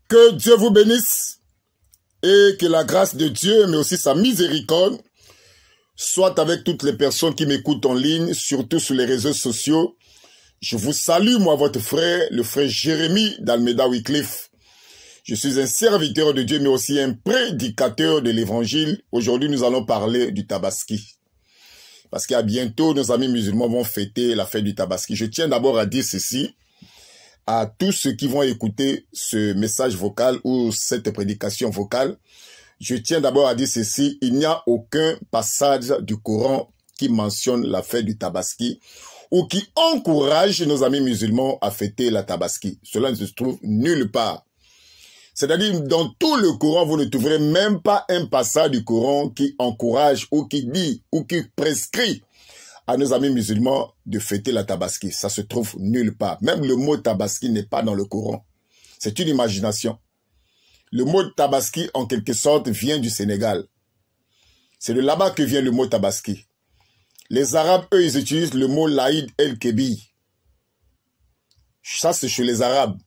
Que Dieu vous bénisse et que la grâce de Dieu, mais aussi sa miséricorde, soit avec toutes les personnes qui m'écoutent en ligne, surtout sur les réseaux sociaux. Je vous salue, moi, votre frère, le frère Jérémie d'Almeida Wycliffe. Je suis un serviteur de Dieu, mais aussi un prédicateur de l'évangile. Aujourd'hui, nous allons parler du Tabaski. Parce qu'à bientôt, nos amis musulmans vont fêter la fête du Tabaski. Je tiens d'abord à dire ceci à tous ceux qui vont écouter ce message vocal ou cette prédication vocale. Je tiens d'abord à dire ceci, il n'y a aucun passage du Coran qui mentionne la fête du Tabaski ou qui encourage nos amis musulmans à fêter la Tabaski. Cela ne se trouve nulle part. C'est-à-dire, dans tout le Coran, vous ne trouverez même pas un passage du Coran qui encourage ou qui dit ou qui prescrit à nos amis musulmans de fêter la Tabaski. Ça se trouve nulle part. Même le mot Tabaski n'est pas dans le Coran. C'est une imagination. Le mot Tabaski, en quelque sorte, vient du Sénégal. C'est de là-bas que vient le mot Tabaski. Les Arabes, eux, ils utilisent le mot Laïd el-Kebi. Ça, c'est chez les Arabes.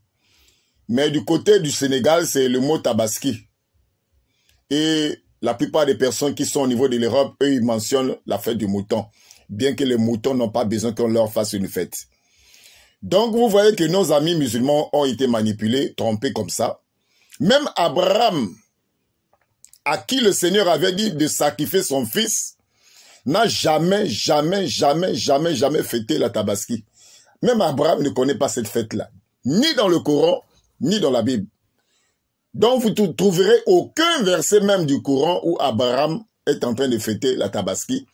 Mais du côté du Sénégal, c'est le mot Tabaski. Et la plupart des personnes qui sont au niveau de l'Europe, eux, ils mentionnent la fête du mouton. Bien que les moutons n'ont pas besoin qu'on leur fasse une fête. Donc, vous voyez que nos amis musulmans ont été manipulés, trompés comme ça. Même Abraham, à qui le Seigneur avait dit de sacrifier son fils, n'a jamais fêté la Tabaski. Même Abraham ne connaît pas cette fête-là. Ni dans le Coran, ni dans la Bible. Donc, vous ne trouverez aucun verset même du Coran où Abraham est en train de fêter la Tabaski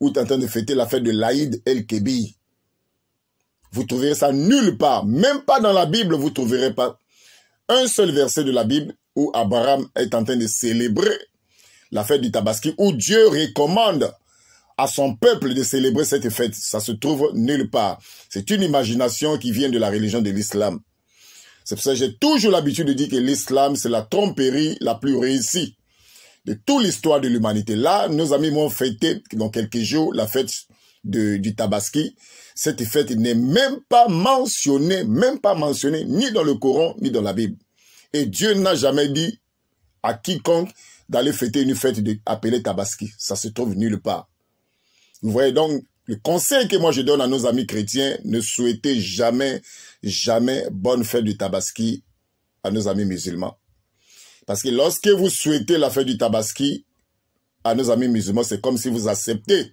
ou est en train de fêter la fête de l'Aïd el-Kebi. Vous trouverez ça nulle part. Même pas dans la Bible, vous ne trouverez pas un seul verset de la Bible où Abraham est en train de célébrer la fête du Tabaski, où Dieu recommande à son peuple de célébrer cette fête. Ça se trouve nulle part. C'est une imagination qui vient de la religion de l'islam. C'est pour ça que j'ai toujours l'habitude de dire que l'islam, c'est la tromperie la plus réussie de toute l'histoire de l'humanité. Là, nos amis vont fêter dans quelques jours la fête du Tabaski. Cette fête n'est même pas mentionnée ni dans le Coran, ni dans la Bible. Et Dieu n'a jamais dit à quiconque d'aller fêter une fête appelée Tabaski. Ça se trouve nulle part. Vous voyez donc, le conseil que moi je donne à nos amis chrétiens, ne souhaitez jamais bonne fête du Tabaski à nos amis musulmans. Parce que lorsque vous souhaitez la fête du Tabaski à nos amis musulmans, c'est comme si vous acceptez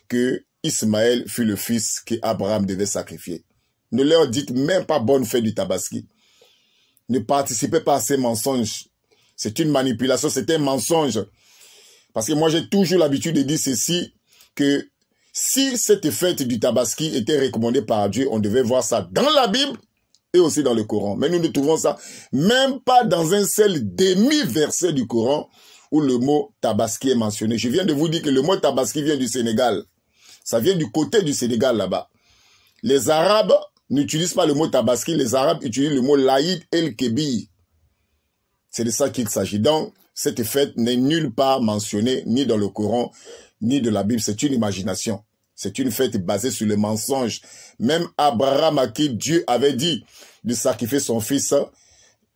que Ismaël fut le fils qu'Abraham devait sacrifier. Ne leur dites même pas bonne fête du Tabaski. Ne participez pas à ces mensonges. C'est une manipulation, c'est un mensonge. Parce que moi j'ai toujours l'habitude de dire ceci, que si cette fête du Tabaski était recommandée par Dieu, on devait voir ça dans la Bible et aussi dans le Coran. Mais nous ne trouvons ça même pas dans un seul demi-verset du Coran où le mot Tabaski est mentionné. Je viens de vous dire que le mot Tabaski vient du Sénégal. Ça vient du côté du Sénégal là-bas. Les Arabes n'utilisent pas le mot Tabaski, les Arabes utilisent le mot Laïd el-Kebi. C'est de ça qu'il s'agit. Donc, cette fête n'est nulle part mentionnée, ni dans le Coran, ni de la Bible. C'est une imagination. C'est une fête basée sur le mensonge. Même Abraham, à qui Dieu avait dit de sacrifier son fils,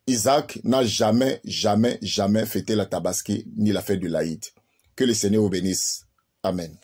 Isaac n'a jamais fêté la Tabaski, ni la fête du Laïd. Que le Seigneur vous bénisse. Amen.